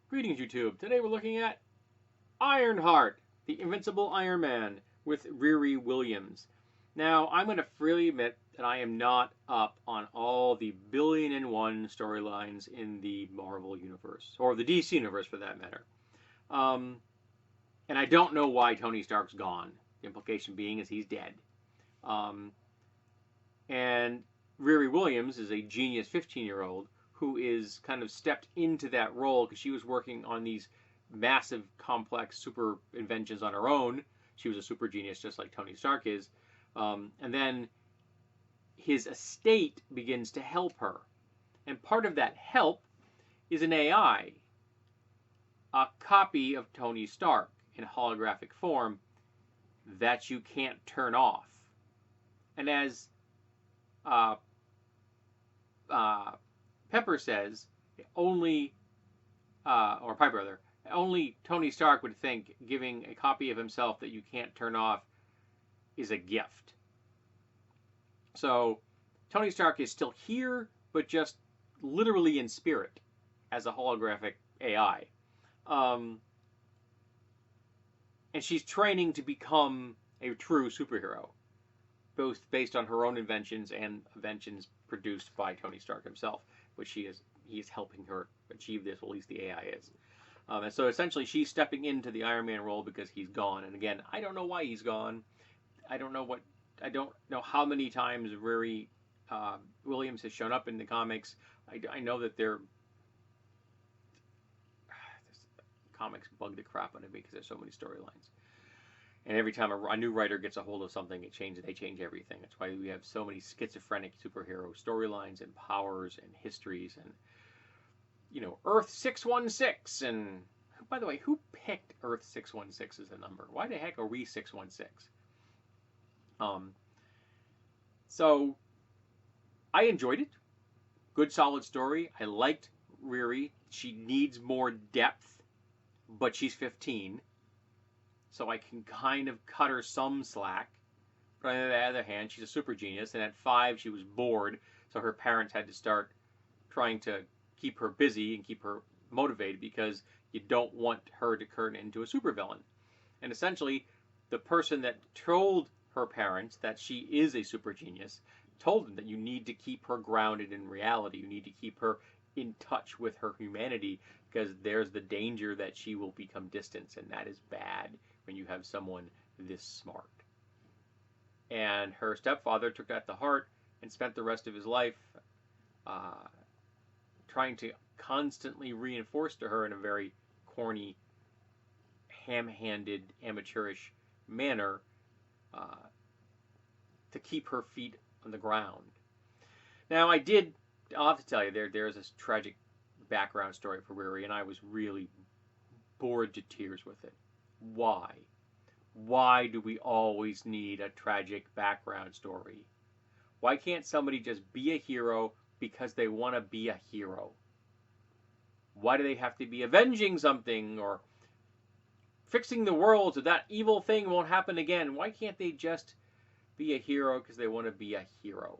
Greetings, YouTube. Today we're looking at Ironheart, the Invincible Iron Man, with Riri Williams. Now, I'm going to freely admit that I am not up on all the billion-and-one storylines in the Marvel Universe, or the DC Universe for that matter. And I don't know why Tony Stark's gone. The implication being is he's dead. And Riri Williams is a genius 15-year-old who is kind of stepped into that role because she was working on these massive, complex super inventions on her own. She was a super genius just like Tony Stark is. And then his estate begins to help her. And part of that help is an AI, a copy of Tony Stark in holographic form that you can't turn off. And as Pepper says, only, or Piper rather, only Tony Stark would think giving a copy of himself that you can't turn off is a gift. So Tony Stark is still here, but just literally in spirit as a holographic AI. And she's training to become a true superhero, both based on her own inventions and inventions produced by Tony Stark himself, which he is helping her achieve this, well, at least the AI is. And so essentially she's stepping into the Iron Man role because he's gone. And again, I don't know why he's gone. I don't know how many times Riri Williams has shown up in the comics. I know that this comics bug the crap out of me because there's so many storylines. And every time a new writer gets a hold of something, they change everything. That's why we have so many schizophrenic superhero storylines and powers and histories and, Earth 616. And, by the way, who picked Earth 616 as a number? Why the heck are we 616? So, I enjoyed it. Good, solid story. I liked Riri. She needs more depth, but she's 15. So I can kind of cut her some slack. But on the other hand, she's a super genius, and at 5 she was bored, so her parents had to start trying to keep her busy and keep her motivated because you don't want her to turn into a supervillain. And essentially, the person that told her parents that she is a super genius told them that you need to keep her grounded in reality. You need to keep her in touch with her humanity because there's the danger that she will become distant, and that is bad when you have someone this smart. And her stepfather took that to heart and spent the rest of his life trying to constantly reinforce to her in a very corny, ham-handed, amateurish manner to keep her feet on the ground. Now, I'll have to tell you, there's this tragic background story for Riri, and I was really bored to tears with it. Why? Why do we always need a tragic background story? Why can't somebody just be a hero because they want to be a hero? Why do they have to be avenging something or fixing the world so that evil thing won't happen again? Why can't they just be a hero because they want to be a hero?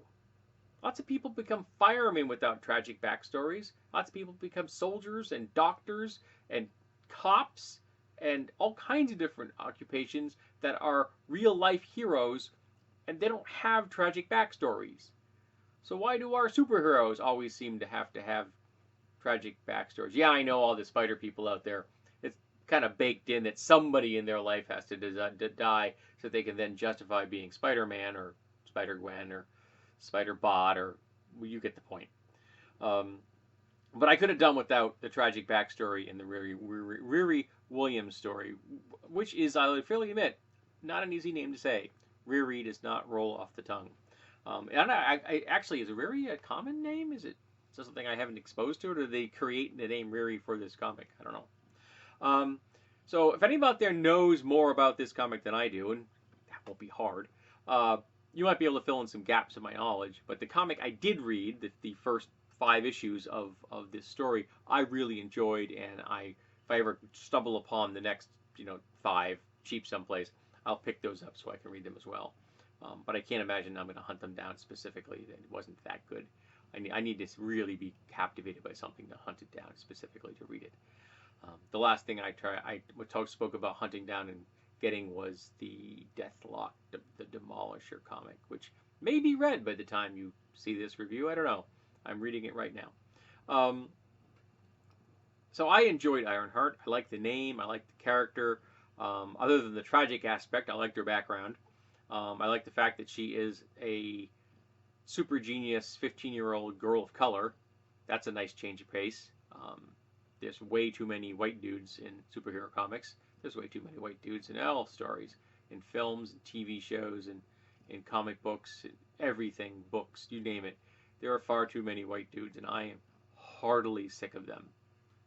Lots of people become firemen without tragic backstories. Lots of people become soldiers and doctors and cops and all kinds of different occupations that are real-life heroes, and they don't have tragic backstories. So why do our superheroes always seem to have tragic backstories? Yeah, I know all the spider people out there. It's kind of baked in that somebody in their life has to die so they can then justify being Spider-Man or Spider-Gwen or Spider-Bot, or well, you get the point. But I could have done without the tragic backstory in the Riri Williams story, which is, I'll freely admit, not an easy name to say. Riri does not roll off the tongue. And I actually, is Riri a common name? Is it something I haven't exposed to, or did they create the name Riri for this comic? I don't know. So if anybody out there knows more about this comic than I do, and that won't be hard, you might be able to fill in some gaps in my knowledge. But the comic I did read, the first 5 issues of this story, I really enjoyed, and if I ever stumble upon the next 5 cheap someplace, I'll pick those up so I can read them as well. But I can't imagine I'm going to hunt them down specifically. It wasn't that good. I need to really be captivated by something to hunt it down specifically to read it. The last thing I spoke about hunting down and getting was the Deathlock, the Demolisher comic, which may be read by the time you see this review. I don't know. I'm reading it right now. So I enjoyed Ironheart. I like the name. I like the character. Other than the tragic aspect, I liked her background. I like the fact that she is a super genius 15-year-old girl of color. That's a nice change of pace. There's way too many white dudes in superhero comics. There's way too many white dudes in all stories, in films, and TV shows, and in comic books, everything, books, you name it. There are far too many white dudes, and I am heartily sick of them.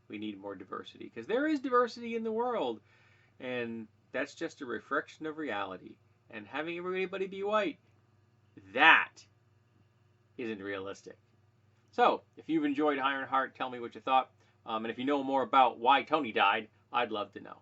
We need more diversity, because there is diversity in the world, and that's just a reflection of reality. And having everybody be white, that isn't realistic. So, if you've enjoyed Ironheart, tell me what you thought. And if you know more about why Tony died, I'd love to know.